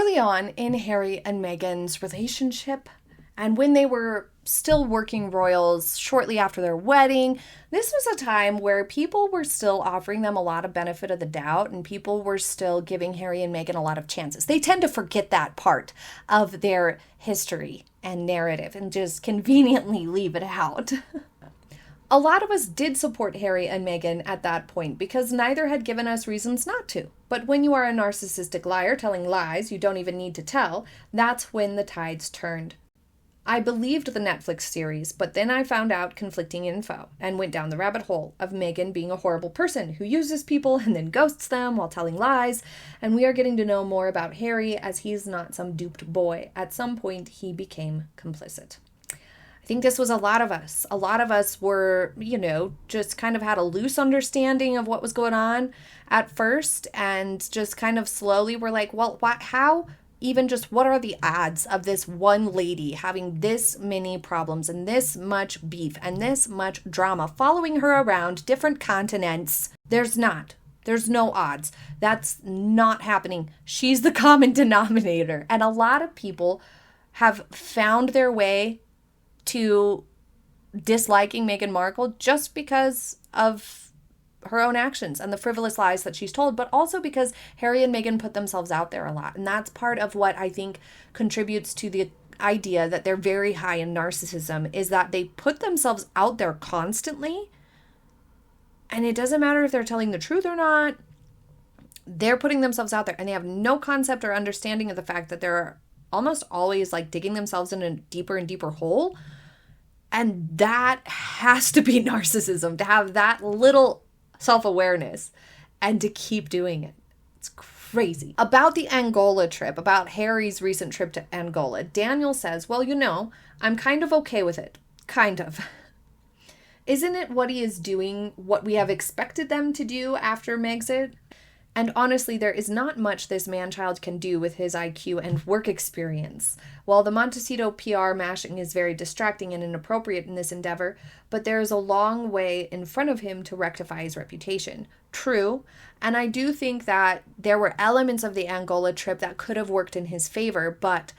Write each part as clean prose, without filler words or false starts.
Early on in Harry and Meghan's relationship, and when they were still working royals shortly after their wedding, this was a time where people were still offering them a lot of benefit of the doubt, and people were still giving Harry and Meghan a lot of chances. They tend to forget that part of their history and narrative and just conveniently leave it out. A lot of us did support Harry and Meghan at that point because neither had given us reasons not to. But when you are a narcissistic liar telling lies you don't even need to tell, that's when the tides turned. I believed the Netflix series, but then I found out conflicting info and went down the rabbit hole of Meghan being a horrible person who uses people and then ghosts them while telling lies, and we are getting to know more about Harry as he's not some duped boy. At some point, he became complicit. I think this was a lot of us. A lot of us were, just kind of had a loose understanding of what was going on at first and just kind of slowly were like, well, how? Even just what are the odds of this one lady having this many problems and this much beef and this much drama following her around different continents? There's no odds. That's not happening. She's the common denominator. And a lot of people have found their way to disliking Meghan Markle just because of her own actions and the frivolous lies that she's told, but also because Harry and Meghan put themselves out there a lot. And that's part of what I think contributes to the idea that they're very high in narcissism, is that they put themselves out there constantly. And it doesn't matter if they're telling the truth or not. They're putting themselves out there and they have no concept or understanding of the fact that they're almost always like digging themselves in a deeper and deeper hole. And that has to be narcissism, to have that little self-awareness and to keep doing it. It's crazy. About the Angola trip, about Harry's recent trip to Angola, Daniel says, well, I'm kind of okay with it. Kind of. Isn't it what he is doing what we have expected them to do after Megxit? And honestly, there is not much this man-child can do with his IQ and work experience. While the Montecito PR mashing is very distracting and inappropriate in this endeavor, but there is a long way in front of him to rectify his reputation. True, and I do think that there were elements of the Angola trip that could have worked in his favor, but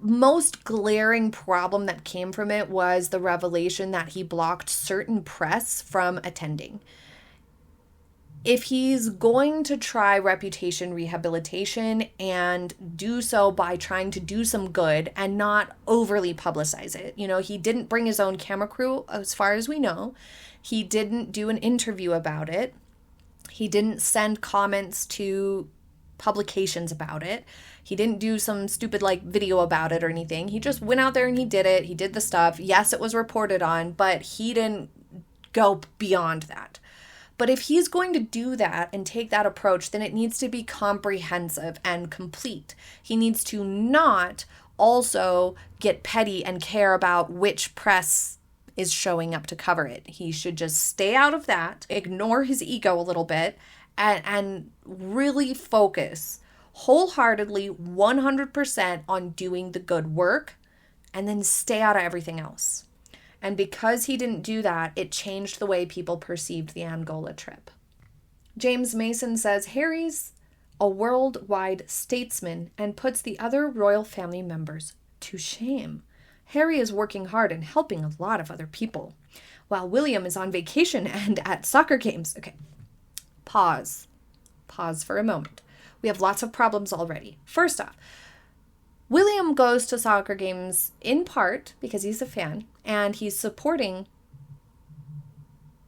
most glaring problem that came from it was the revelation that he blocked certain press from attending. If he's going to try reputation rehabilitation and do so by trying to do some good and not overly publicize it, he didn't bring his own camera crew as far as we know. He didn't do an interview about it. He didn't send comments to publications about it. He didn't do some stupid video about it or anything. He just went out there and he did it. He did the stuff. Yes, it was reported on, but he didn't go beyond that. But if he's going to do that and take that approach, then it needs to be comprehensive and complete. He needs to not also get petty and care about which press is showing up to cover it. He should just stay out of that, ignore his ego a little bit, and really focus wholeheartedly 100% on doing the good work and then stay out of everything else. And because he didn't do that, it changed the way people perceived the Angola trip. James Mason says, Harry's a worldwide statesman and puts the other royal family members to shame. Harry is working hard and helping a lot of other people, while William is on vacation and at soccer games. Okay, pause. Pause for a moment. We have lots of problems already. First off, William goes to soccer games in part because he's a fan and he's supporting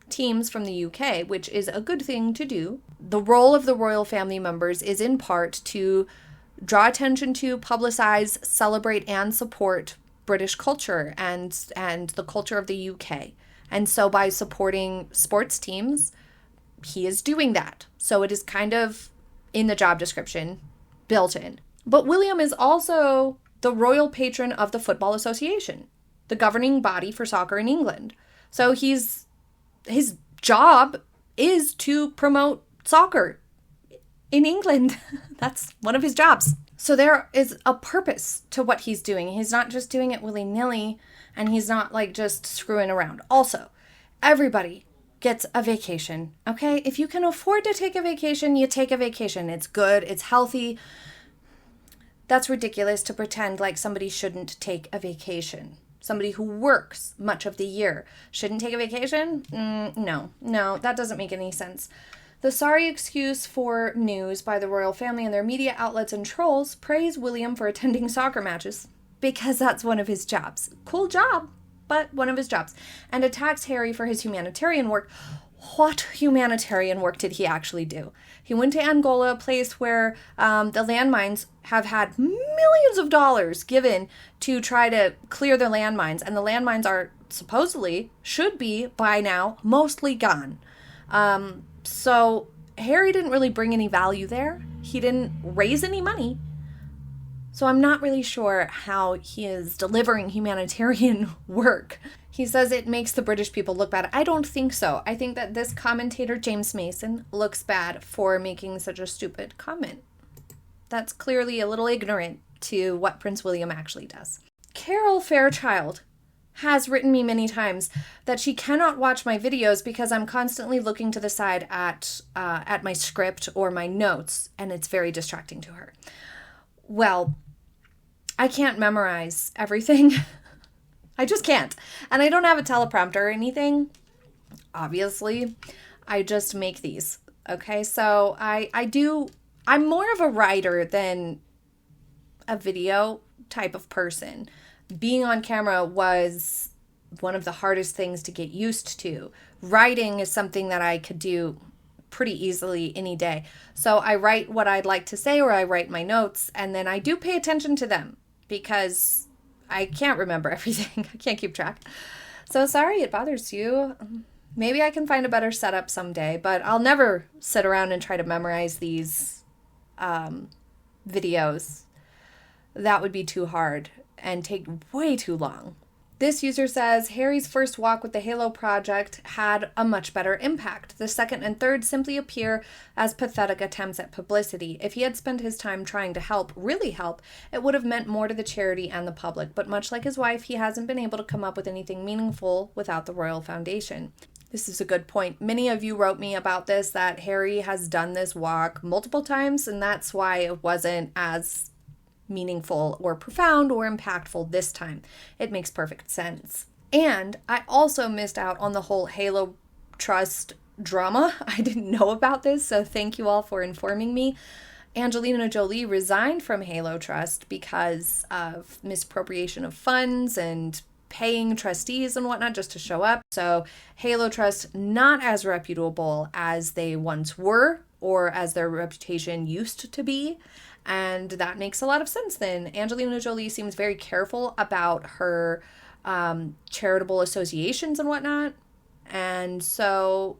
teams from the UK, which is a good thing to do. The role of the royal family members is in part to draw attention to, publicize, celebrate, and support British culture and the culture of the UK. And so by supporting sports teams, he is doing that. So it is kind of in the job description, built in. But William is also the royal patron of the Football Association, the governing body for soccer in England. So his job is to promote soccer in England. That's one of his jobs. So there is a purpose to what he's doing. He's not just doing it willy-nilly, and he's not just screwing around. Also, everybody gets a vacation, okay? If you can afford to take a vacation, you take a vacation. It's good, it's healthy. That's ridiculous to pretend like somebody shouldn't take a vacation. Somebody who works much of the year shouldn't take a vacation? No, that doesn't make any sense. The sorry excuse for news by the royal family and their media outlets and trolls praise William for attending soccer matches because that's one of his jobs. Cool job, but one of his jobs. And attacks Harry for his humanitarian work. What humanitarian work did he actually do? He went to Angola, a place where the landmines have had millions of dollars given to try to clear the landmines. And the landmines are supposedly, should be by now, mostly gone. So Harry didn't really bring any value there. He didn't raise any money. So I'm not really sure how he is delivering humanitarian work. He says it makes the British people look bad. I don't think so. I think that this commentator, James Mason, looks bad for making such a stupid comment. That's clearly a little ignorant to what Prince William actually does. Carol Fairchild has written me many times that she cannot watch my videos because I'm constantly looking to the side at my script or my notes, and it's very distracting to her. Well, I can't memorize everything. I just can't. And I don't have a teleprompter or anything, obviously. I just make these. Okay, so I'm more of a writer than a video type of person. Being on camera was one of the hardest things to get used to. Writing is something that I could do pretty easily any day. So I write what I'd like to say, or I write my notes, and then I do pay attention to them because I can't remember everything. I can't keep track. So sorry it bothers you. Maybe I can find a better setup someday, but I'll never sit around and try to memorize these videos. That would be too hard and take way too long. This user says, Harry's first walk with the Halo Project had a much better impact. The second and third simply appear as pathetic attempts at publicity. If he had spent his time trying to help, really help, it would have meant more to the charity and the public. But much like his wife, he hasn't been able to come up with anything meaningful without the Royal Foundation. This is a good point. Many of you wrote me about this, that Harry has done this walk multiple times, and that's why it wasn't as meaningful or profound or impactful this time. It makes perfect sense. And I also missed out on the whole Halo Trust drama. I didn't know about this, so thank you all for informing me. Angelina Jolie resigned from Halo Trust because of misappropriation of funds and paying trustees and whatnot just to show up. So Halo Trust, not as reputable as they once were or as their reputation used to be. And that makes a lot of sense then. Angelina Jolie seems very careful about her charitable associations and whatnot. And so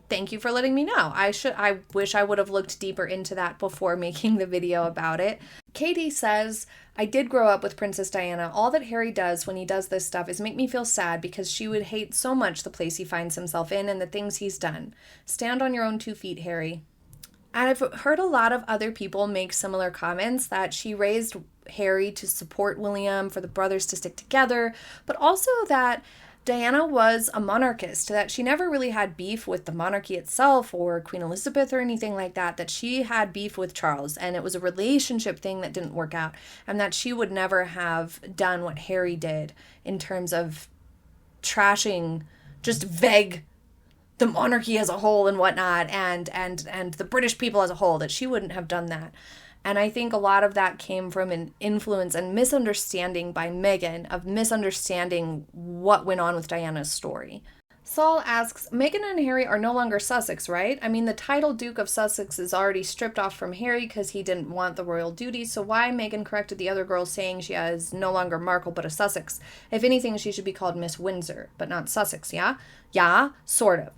thank you for letting me know. I wish I would have looked deeper into that before making the video about it. Katie says, I did grow up with Princess Diana. All that Harry does when he does this stuff is make me feel sad because she would hate so much the place he finds himself in and the things he's done. Stand on your own 2 feet, Harry. And I've heard a lot of other people make similar comments that she raised Harry to support William, for the brothers to stick together, but also that Diana was a monarchist, that she never really had beef with the monarchy itself or Queen Elizabeth or anything like that, that she had beef with Charles and it was a relationship thing that didn't work out, and that she would never have done what Harry did in terms of trashing just vague the monarchy as a whole and whatnot, and the British people as a whole, that she wouldn't have done that. And I think a lot of that came from an influence and misunderstanding by Meghan of misunderstanding what went on with Diana's story. Saul asks, Meghan and Harry are no longer Sussex, right? I mean, the title Duke of Sussex is already stripped off from Harry because he didn't want the royal duties, so why Meghan corrected the other girls saying she is no longer Markle but a Sussex? If anything, she should be called Miss Windsor, but not Sussex, yeah? Yeah, sort of.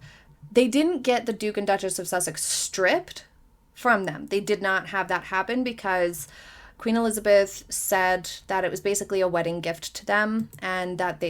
They didn't get the Duke and Duchess of Sussex stripped from them. They did not have that happen because Queen Elizabeth said that it was basically a wedding gift to them and that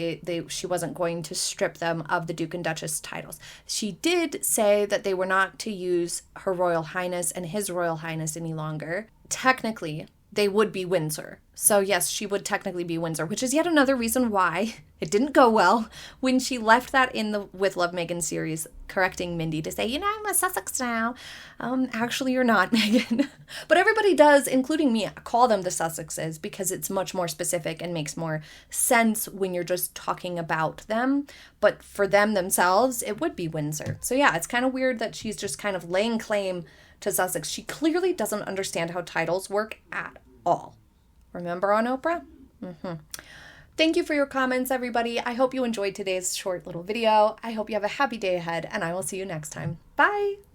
she wasn't going to strip them of the Duke and Duchess titles. She did say that they were not to use Her Royal Highness and His Royal Highness any longer. Technically, they would be Windsor. So yes, she would technically be Windsor, which is yet another reason why it didn't go well when she left that in the With Love Meghan series, correcting Mindy to say, you know, I'm a Sussex now. Actually, you're not, Meghan. But everybody does, including me, call them the Sussexes because it's much more specific and makes more sense when you're just talking about them. But for them themselves, it would be Windsor. So yeah, it's kind of weird that she's just kind of laying claim to Sussex. She clearly doesn't understand how titles work at all. Remember on Oprah? Thank you for your comments, everybody. I hope you enjoyed today's short little video. I hope you have a happy day ahead, and I will see you next time. Bye!